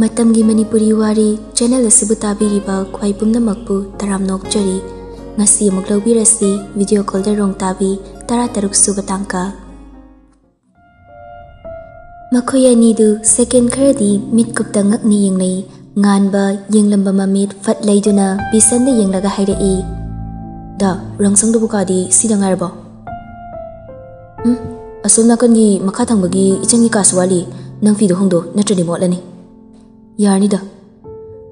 Matamgi Manipuri Wari channel asibu tabiriba khwai pumnamakpu taramnokchari ngasi amuk lawbirasi video call da rong tabi 13 suba tangka makhoi ani du second kharadi mit kupta ngakni yenglei nganba yenglamba mamit fat leiduna bisan da yenglaga hairei da rangsang du bukadi sidangarbo asomna kangi makha thangbagi ichangi kaswali nang fi du hongdo natrani motlani yarni da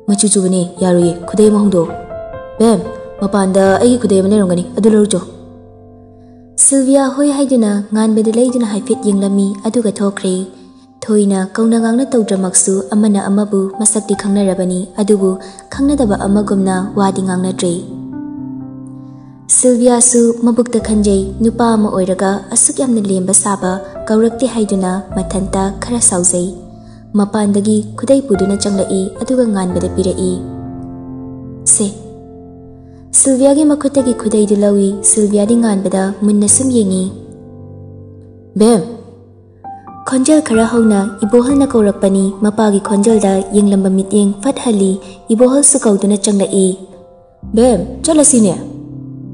machu chubani yaruye khudai mahongdo bam mapanda ai khudai mane rongani adularujo Sylvia hoi haiduna nganbede leiduna haifit yenglami aduga thokre thoina kauna ngangna tawdramaksu amana amabu masakti khangnarabani adubu khangnadaba amagumna wadi ngangnatre Sylvia su mabukta khanjei nupa ama oiraga asuk yamna lemba saba kaurakti haiduna mathanta khara saujai mapandagi khudai puduna changlai aduga nganbede pirai se Sylvia gi makhutagi khudai dilawi Sylvia di nganbeda munna sum yengi bem khonjal khara hona ibohal na kaurakpani mapagi khonjal da yenglamba mityeng fathali ibohal su kauduna changlai bem chalasine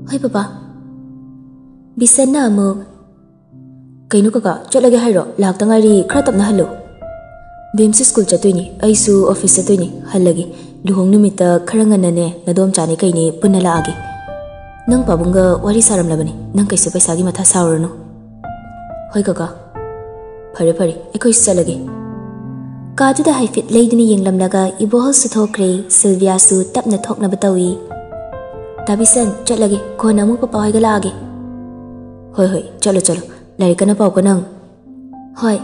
hoi papa bisanna mo kainu kaka chalage hairo laktangari khara tapna halo bemsi school chatoini aisu office chatoini halagi luhong numita khara nganane nadom chane kaini punna laage nang pabunga wari saram labani nang kaise paisa gi matha saurano hoi kaka phare phare ekoi salage kadu da haifit leidini yenglamlaga ibohol su thokre Sylvia su tapna thokna batawi tabisan chatlage khona mu papa hoiga laage hoi hoi chalo chalo larikana pau kanang hoi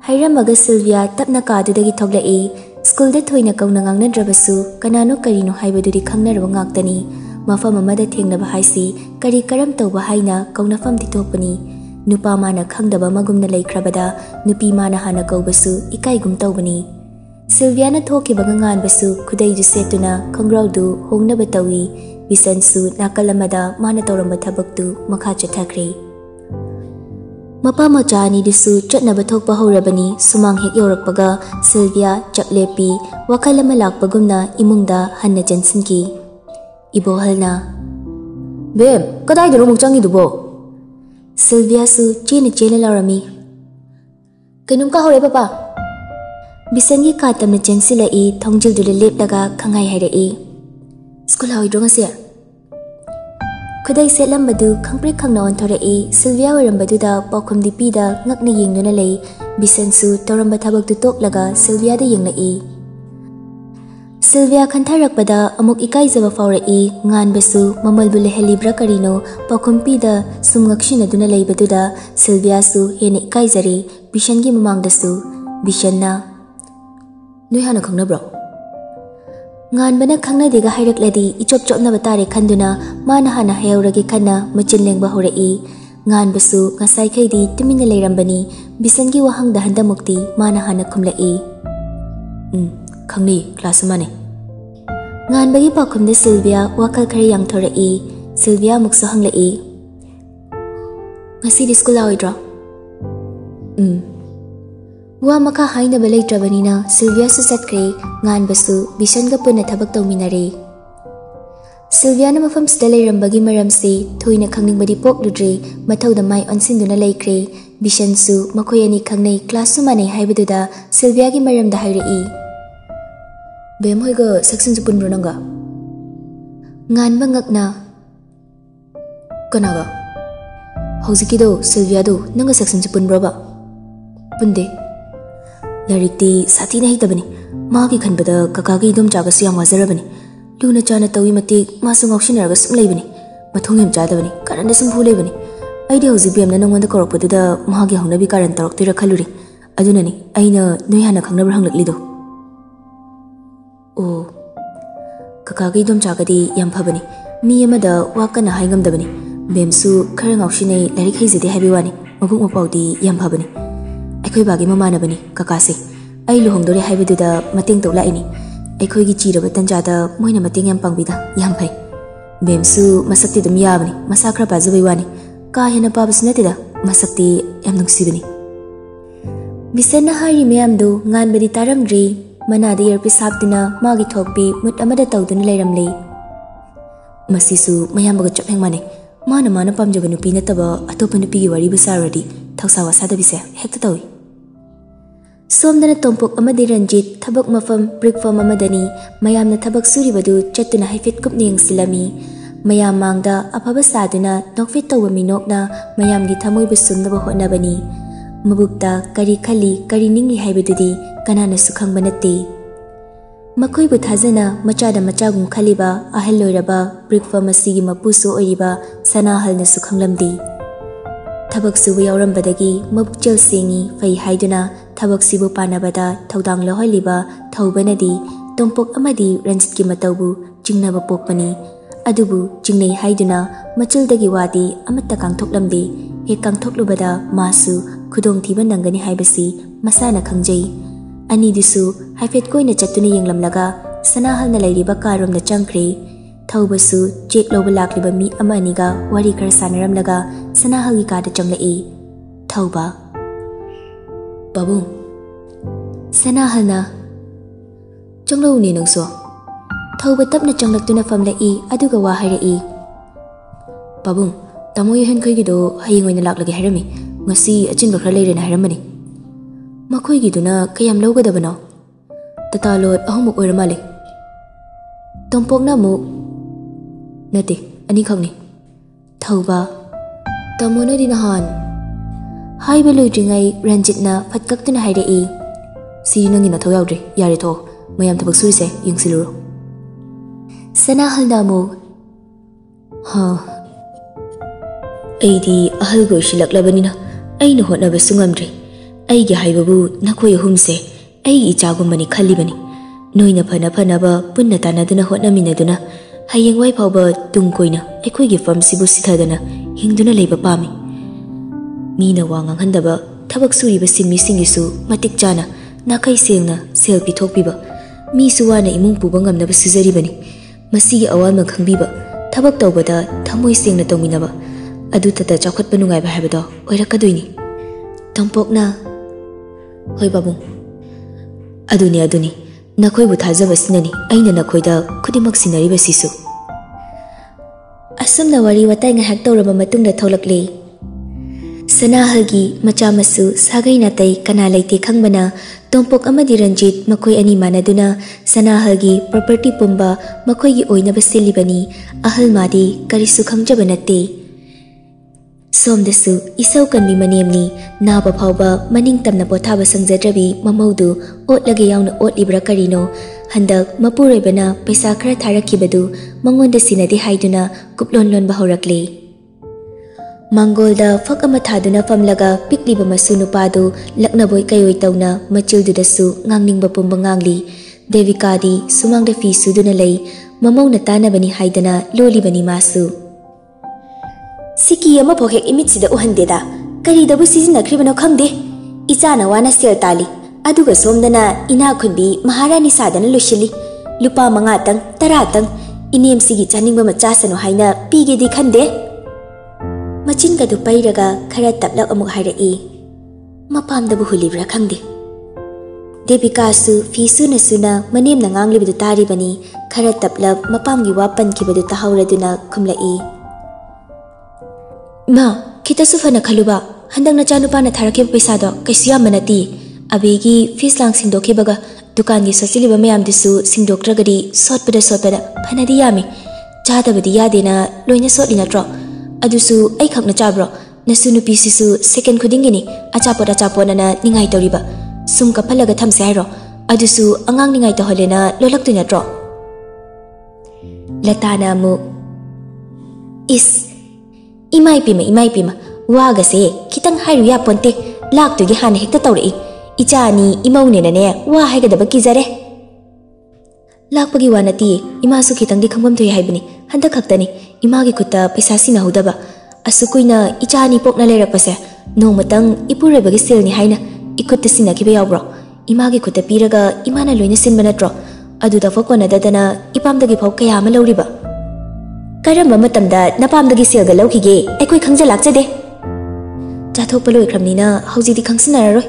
hairamaga Sylvia tapna kadudagi thoglai school da thoina kauna ngangna drabasu kanano karino haibaduri khangnarwa ngaktani mafam amada thengnaba haisi kari karam tawba haina kauna fam thitopani nupa mana khangdaba magumna laikhrabada nupi mana hana kaubasu ikai gum tawbani Sylvia na thoki baga nganbasu khudai ju setuna khangraudu hongna batawi bisansu nakalamada mana tawramba thabaktu makha chathakre mapa machani disu chatnaba thokpa horabani sumang hek yorakpaga Sylvia chaklepi wakalama lakpagumna imungda hanna jansinki ibohalna bem kadai daro mukchangi dubo Sylvia su chena chena larami kainum ka hore papa bisangi katamna jansilai thongjil dule lepdaga khangai hairei school hawi drongase khudai setlambadu khangpre khangna onthorei Sylvia warambadu da paukhum dipi da ngakna yengduna lei bisansu tawramba thabak tu toklaga Sylvia da yenglai Sylvia khantharakpada amuk ikai jaba faurei nganbasu mamalbu lehelibra karino paukhumpi da sumngakshina duna leibadu da Sylvia su hene ikai jari bisangi mamangdasu bisanna noi hana khangnabro nganbana khangna dega hairakladi ichop chopna batare khanduna mana hana heuragi khanna machin lengba horei nganbasu ngasai khaidi tumina leirambani bisangi wahangda handamukti mana hana khumlai khangni class mane nganbagi pakhumda Sylvia wakal khare yang thorei Sylvia muksa hanglai ngasi di school awidra wa makha haina balai trabanina Sylvia su satkre nganbasu bisanga punna thabak tawminare Sylvia na mafam stale rambagi maramse thoina khangningbadi pokludre mathauda mai onsinduna laikre bisansu makhoyani khangnei class mane haibaduda Sylvia gi maramda hairei bemhoiga section jupun bronanga nganba ngakna kanaga haujikido Sylvia do nanga section jupun broba bunde larikti sati nahi tabani magi khanbada kakagi dum jaga siyam wazarabani luna chana tawi mati masu ngaukshinaraga sum leibani mathongem jadabani karanda sum phulebani aidi hauji bemna nangwanda korokpaduda magi hongnabi karan taraktira khaluri adunani aina noi hana khangnabra hanglaklido o kakagi dum jagadi yam phabani mi amada wakana haingamdabani bemsu khara ngaukshine larik haijade habiwani mabuk mapaudi yam phabani akhoi bagi mamanabani kakase ai luhongdore haibeduda mating tawlaini akhoi gi chiraba tanjada moina mating yam pangbida yam phai bemsu masakti dum yabani masakra pajabai wani ka hena pabasnatida masakti yam nungsibani Bisanna hari mayamdu nganbadi taramdri manada earpiece haptuna magi thokpi mut amada tawduna leiramle. Masisu mayambaga chapheng mane mana pamjaba nupi nataba atopa nupigi wari busaradi thausa wasada bise hekta tawi. Somdana tompok amadi Ranjit thabak mafam brick farm amadani mayamna thabak suribadu chattuna haifet kupning silami. Mayam mangda afaba saduna nokfit tawa minokna mayamgi thamoibu sumnaba hotnabani. Mabukta kari khali kari ningli haibadudi kanana sukhangba natte. Makoibu thazana machada machagum khaliba ahal loiraba brick farm asigi mapusu oiriba Sanahalna sukhanglamdi. Thabak subu yaurambadagi mabukchel sengi fai haiduna thabak sibu panabada thaudang loholiba thaubanadi tompok amadi Ranjitki mataubu jingnaba pokpani. Adubu jingnei haiduna machildagi wadi amatta kangthoklamdi. He kangthoklubada masu khudong thiba nangani haibasi masana khangjai. Ani disu haifet koina chattuna yenglamlaga Sanahalna lairiba karomna changkhre. Thaubasu chek loba lakliba mi ama aniga wari khara sanaramlaga Sanahalgi kada changlai. Thauba Babu Sanahalna changlau ni nangso. Thauba tapna changlaktuna famlai aduga wa hairai. Babu tamo yahan khoigido hayeng oina laklagi hairami ngasi achinba khara leirena hairamani. Makhoigiduna kayam lawgadabano tatalot ahumuk oiramale. Tompokna mu Nati, ani khangni. Thauba Tamona di nahan Haiba loidringai Ranjitna phatkaktuna hairai. Si nangi na thau yaudri yare tho mayam thabak surise yengsiluro. Sanahalna mu Ha Aidi ahal go shilaklabanina aina hotnaba sungamdri. Aigi haibabu nakhoi humse aigi ichagumani khallibani. Noina phanaba punna tanaduna hotnaminaduna hayengwai phauba tungkoina aikhoigi farm sibu sithadana hingduna leiba pami. Mina wangang handaba thabak suriba simmi singisu matik chana nakai sengna sel pithokpiba. Mi suwana imung puba ngamnaba suzaribani. Masigi awalma khangbiba thabak tawbada thamoi sengna tawminaba. Adu tata chakhatpa nungaiba haibado oirakadoini. Tompokna Hoi babu Aduni Nakhoibu thajaba sinani aina nakhoida khudimak sinariba sisu. Asumna wari watai ngahak tawraba matungda tholakle. Sanahalgi machamasu sagai natai kana laite khangbana tompok amadi Ranjit makhoi ani manaduna Sanahalgi property pumba makhoigi oinaba silibani. Ahal madi karisu khangjaba natte. Somdasu isau kanbi manemni naba phauba maning tamna pothaba sangjadrabi mamaudu otlage yauna otlibra karino handak mapurebana paisa khara tharakibadu mangonda sinadi haiduna kuplon bahorakle. Mangolda fakama thaduna famlaga pikliba masu nupadu laknaboi kayoi tauna machildudasu ngangningba pumba ngangli. Devikadi sumangda fi suduna lei mamauna tanabani haidana lolibani masu. Siki ama phokek imitsida uhandeda kari dabu sizinakhribano khangde. Ichana wana sel tali aduga somdana ina khunbi maharani sadana loshili. Lupa mangatang taratang inem sigi chaningba machasano haina pigedi khande. Machin kadu pairaga khara taplak amuk hairai. Mapamdabu hulibra khangde. Devikasu fisu nasuna manemna nganglibidu taribani khara taplak mapamgi wapan kibadu tahauraduna khumlai. Ma kita sufana khaluba handang na chanupa na tharake paisa do kaisiya manati abegi fees lang singdoke baga dukan gi sosiliba mayam disu singdokragadi sotpada phanadi yami chadabadi yadena loina sotli natro adusu ai khakna chabro nasu nupi sisu second khudingini achapot na ningai toriba sum kapalaga thamse hairo adusu angang ningai to holena lolak tu natro. Latana mu is Imai pima wagase kitang hairu ya ponte laktu gi hane hekta tawri ichani imaune nane wa haigadaba kizare. Lakpagi wanati imasu kitang di khambam thoi haibani handa khaktani imagi khutta paisa sina hudaba asukuina ichani pokna lerakpase nomatang ipurebagi selni haina ikutta sina kiba yawbro imagi khutta piraga imana loina sinba natro aduda fokona dadana ipamdagi phok kaya ama lawriba. Karamba matamda napamdagi selga lawkhige aikoi khangja lakjade. Chathokpa loikramnina haujidi khangsinararoi.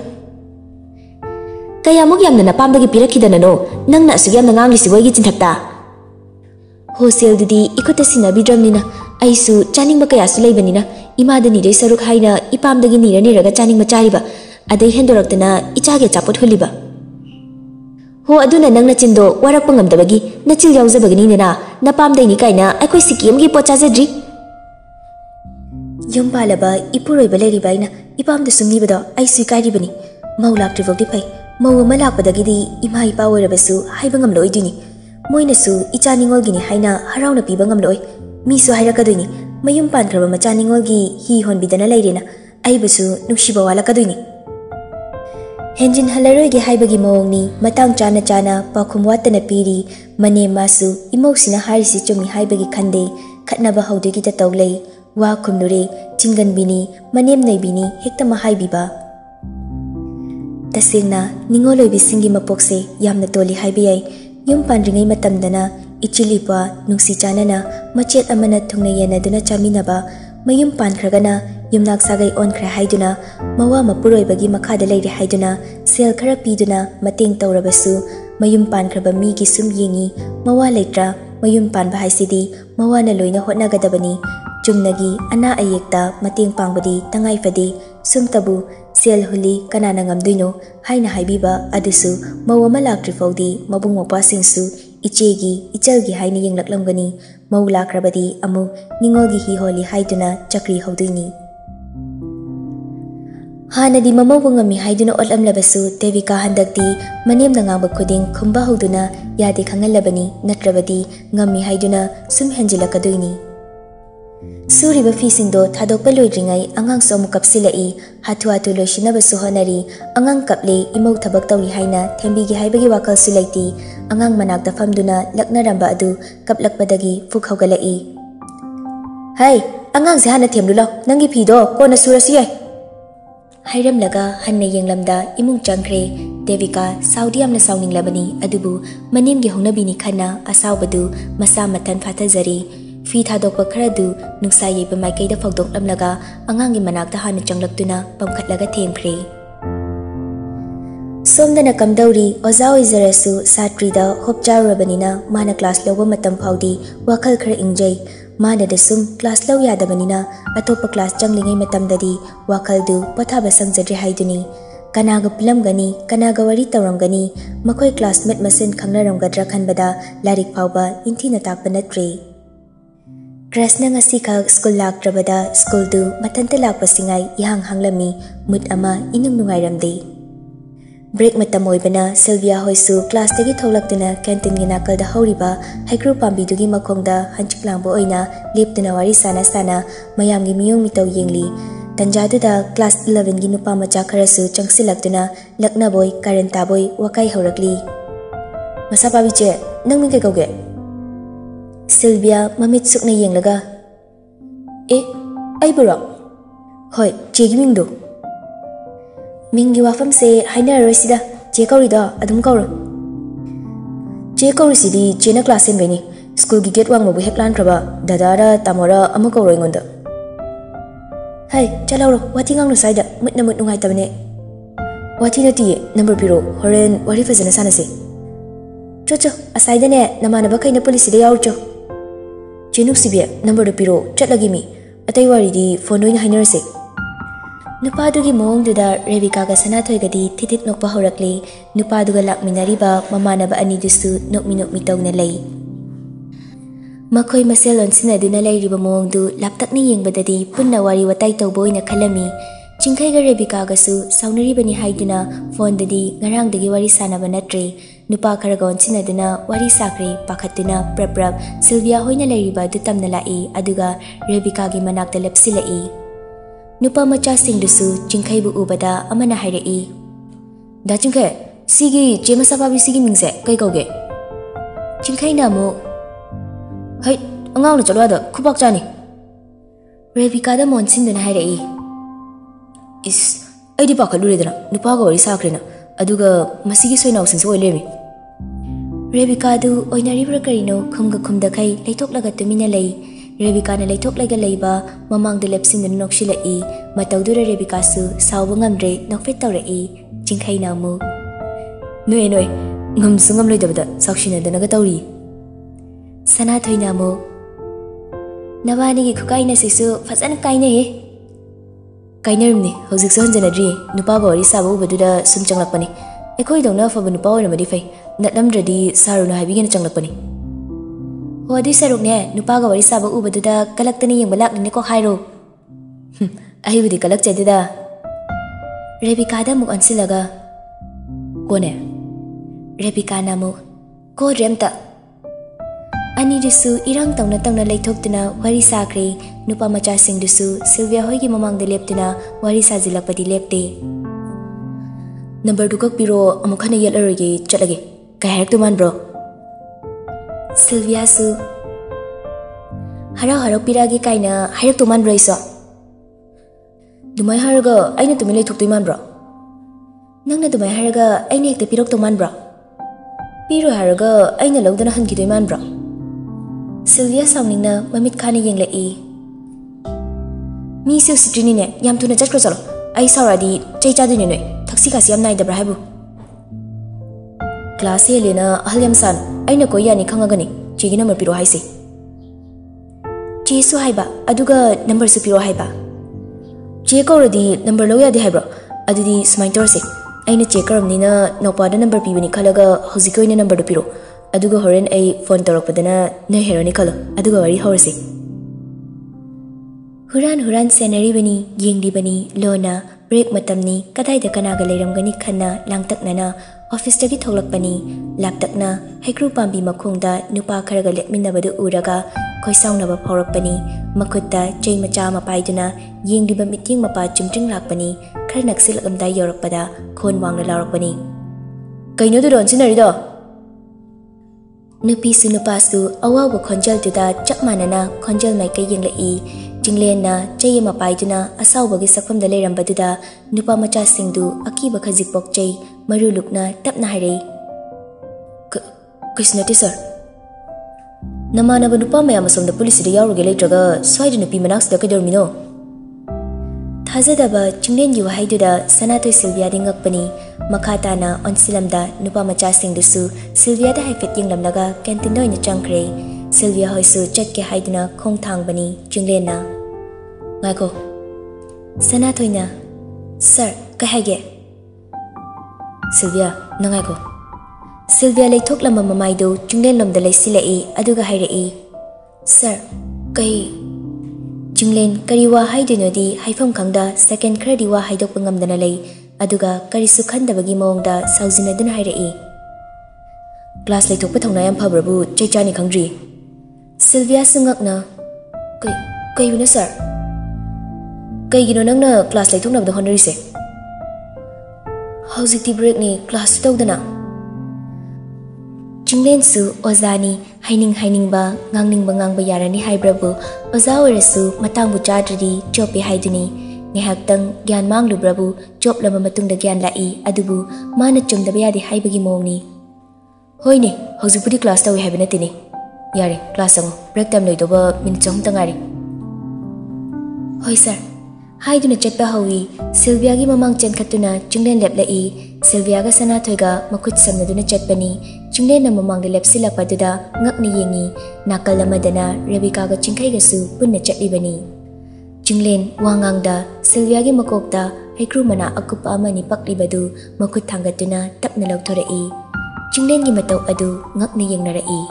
Kayamuk yamna napamdagi pirakhidanano nangna asuk yamna nganglisi boygi chinthakta. Hostel dudi ikuta sinabidramnina aisu chaningba kayasu leibanina imada nirei saruk haina ipamdagi nirani raga chaningba chariba adai hendoraktana ichage chapot huliba. Ho aduna nangna chindo warakpa ngamdabagi nachil yauzabagini napamdaini kaina aikoi sikimgi pochajadri. Yum palaba ipuroiba leiribaina ipamda sumnibado aisu kairibani mau laktrivogdi pai mau ama lakpadagidi ima ipa oirabasu haiba ngamloidini moinasu ichaningolgini haina harauna piba ngamloi misu hairakadoini mayum pankraba machaningolgi hi honbidana leirena aibasu nungsiba walakadoini. Henjin halaroigi haibagi mawongni matang chana chana pakhum watana piri mane masu imosina harisi chumi haibagi khande khatnaba haudegi ta tawlei wa khumnure chingan bini manem nei bini hekta mahaibiba. Tasengna ningoloi bisingi mapokse yamna toli haibiyai yum pandringai matamdana ichilipa nungsi chanana machet amana thungna yenaduna chaminaba mayum pankragana yumnak sagai onkhra haiduna mawa mapuroibagi makhada leire haiduna sel khara piduna mateng tawrabasu mayum pankraba migi sum yengi mawa leitra mayum panba haisidi mawana loina hotnagadabani chumnagi ana ayekta mateng pangbadi tangai fadi sumtabu sel huli kanana ngamduino haina haibiba adusu mawa malakri faudi mabung mapasingsu ichegi ichalgi haina yenglaklamgani mau lakrabadi amu ningolgi hi holi haiduna chakri hauduini. Hanadi mamawba ngami haiduna otlamlabasu Devika handakti manemna ngangba khuding khumba hauduna yade khangalabani natrabadi ngami haiduna sum henjilakadoini. Suriba fisingdo thadokpa loidringai angang somu kapsilai hatu hatu loishinabasu honari angang kaple imau thabak tawri haina thembigi haibagi wakal sulaiti angang manakta famduna laknaramba adu kaplakpadagi fuk haugalai. Hai angang se hana themlulo nangi phido kona surasi yai. Hairamlaga hanna yenglamda imung changkre Devika Saudi amna sauninglabani adubu manemgi hongnabini khana asaubadu masa matan phathajari fi thadokpa kharadu nungsa yeba maikaida fogdoklamlaga angangi manakta hana changlaktuna pamkhatlaga themkhre. Somdana kamdauri oza oizarasu satrida hopcharurabanina mana class lawba matam phawdi wakhal khara ingjai mana da sum class law yadabanina atopa class changlingai matamdadi wakhaldu pathaba sangjadri haiduni kanaga pilamgani kanaga wari tawramgani makhoi classmate masen khangnaramgadra khanbada larik phawba inthina takpa natre. Krasna ngasi khak school laktrabada school du mathanta lakpa singai yang hanglami mut ama inung nungairamde. Break matam oibana Sylvia hoisu class tagi tholaktuna canteen gi nakal da horiba haikru pambi dugi makhongda hanchiklangbo oina leptuna wari sana sana mayamgi miyong mitaw yengli tanjadu da class 11 gi nupa macha kharasu changsilaktuna lakna boy karanta boy wakai horakli. Masa pabiche nangmi ke kauge. Sylvia mamit sukna yenglaga ai bura hoi chegi mingdo Mingi wafam se haina roisida che kaurida adum kauro che kaurisidi chena class en beni school gi get wang mabu heklan kraba dadara tamora amu kauroi ngonda hai chalauro wati ngang no saida mut namut nungai tabne wati nati number biro horen wari fazana sanase chocho asaida ne namana ba kaina police de yaurcho chenuk sibia number biro chatlagi mi atai wari di phone oina hainarse Nupadugi mawngduda Rebikaga Sanathoi-gadi thithit nokpa horakle nupaduga lakminariba mamanaba anidusu nokmi tawna lei. Makhoi masel onsinaduna leiriba mawngdu laptakna yengbadadi punna wari watai tawba oina khalami chingkhaiga Rebikagasu saunaribani haiduna phone-dadi ngarangdagi wari sanaba natre nupa kharaga onsinaduna wari sakre pakhatuna prap Sylvia hoina leiriba du tamna lai aduga Rebikagi manakta lepsilai. Nupa macha singdusu chingkhaibu ubada amana hairai da chingkhai sigi chema sababi sigi mingse kai kauge chingkhai namu hai angang no chalwa da khubak chani Rebika da monsin dana hairai is aidi pakhalu redana nupa ga wari sakrena aduga masigi soinau singso oilemi Rebika du oinari prakarino khumga khumda khai leithoklaga tumina lei Rebika na leitok laga leiba mamang de lepsin de nokshilai matawdura Rebika su sawba ngamre nokfet tawrai chingkhai namu Noi noi, ngam sungam loi dabada, saksina danaga tauri. Sanathoi namo. Nabani gi khukai na sisu fasan kaina he. Kainarimni, hojik so hanjanadri, nupa ba wari saba ubaduda sum changlakpani. Ekoi dongna faba nupa oiramadi fai, natlamdradi saruna haibigena changlakpani. Ho adu sarukne, nupa ga wari saba ubaduda kalaktani yengba lakni ko hairo. Ahibudi kalak chadida. Rebika da muk ansilaga. Kone. Rebika namu. Ko remta. Ani dusu irang tangna laithokduna wari sakre nupa macha sing dusu Sylvia hoigi mamangda leptuna wari sajilakpadi lepte. Number 2 kak piro amukhana yelarage chatlage. Kai harak tuman bro. Sylvia su harau piragi kaina harak tuman bro iso. Dumai haraga aina tumi laithoktu man bro. Nangna dumai haraga aina ekta pirok tuman bro. Piro haraga aina lawdana hankidu man bro. Sylvia sauningna mamit khani yenglai. Mi siu sitrini ne yam tuna chatkro chalo. Ai sauradi chei chadune noi. Thaksi kasi yam nai dabra haibu. Class elena ahyam san aina ko yani khangagani. Chigi number piro haisi. Che su haiba aduga number su piro haiba. Che kauradi number lo yadi haibro. Adudi smain torse. Aina che karamnina nopada number pibani khalaga hojikoina number do piro. Aduga horen ai phone torokpadana na heroni khalo. Aduga wari horse. Huran senari bani yengdi bani lona break matamni kadai da kanaga leiramgani khanna langtaknana office tagi thoklakpani laptakna hekru pambi makhongda nupa kharaga letminnabadu uraga khoisaunaba phaurakpani makhutta chei macha mapaiduna yengdiba miting mapa chumtring lakpani khar naksil amdai yorakpada khon wangna laurakpani kaino du ron sinarido nupi su nupa su awawa khonjal tuda chapmanana khonjal mai kai yenglai Jinglena chei mapaiduna asawbagi sakfamda leirambaduda nupa macha singdu akiba khazik pokchei maru lukna tapna hairei Krishnati sir Namana nupa mayam asomda police da yawruge leitraga swaida nupi manaks da kaidormino Thazadaba Jinglen yu haiduda Sanathoi Sylvia dingakpani makhatana onsilamda nupa macha singdusu Sylvia da haifet yenglamnaga canteen doina changkre Sylvia hoisu chatke haiduna khong thangbani Jinglena Ngako Sanathoi na Sir kahage Sylvia nangako Sylvia leithoklam mamaidu Jinglen lomda leisilai aduga hairei Sir kai Jinglen kariwa haidunodi haifam khangda second krediwa haidokpa ngamdana lei aduga karisu khandabagi mawngda saujinaduna hairei Class leithokpa thongna yam phabrabu cheichani khangri Sylvia sungakna kai buna sir Kaigino nangna class leithoknabda honorise Hojikti break ni class tawdana Jinglen su ozani hainingba ngangba yarani haibrabu oza oirasu matangbu chadradi jope haiduni ngehaktang gyan manglubrabu job lama matungda gyan lai adubu mana chumdaba yadi haibagi mawngni Hoine hojikpudi class tawi haibana tini Yare class ango break time loidoba minute 3 tangari Hoi sir Haiduna chatpa hawi Sylvia gi mamang chenkhatuna Jinglen leplai Sylvia ga Sanathoi ga makhut samnaduna chatpani Jinglen na mamang de lepsilakpaduda ngakni yengi nakal amadana Rebecca ga chingkai ga su punna chatlibani Jinglen wangangda Sylvia gi makokta hekru mana akupa amani paklibadu makhut thangatuna tapna lauthorei Jinglen gi matau adu ngakni yengnarai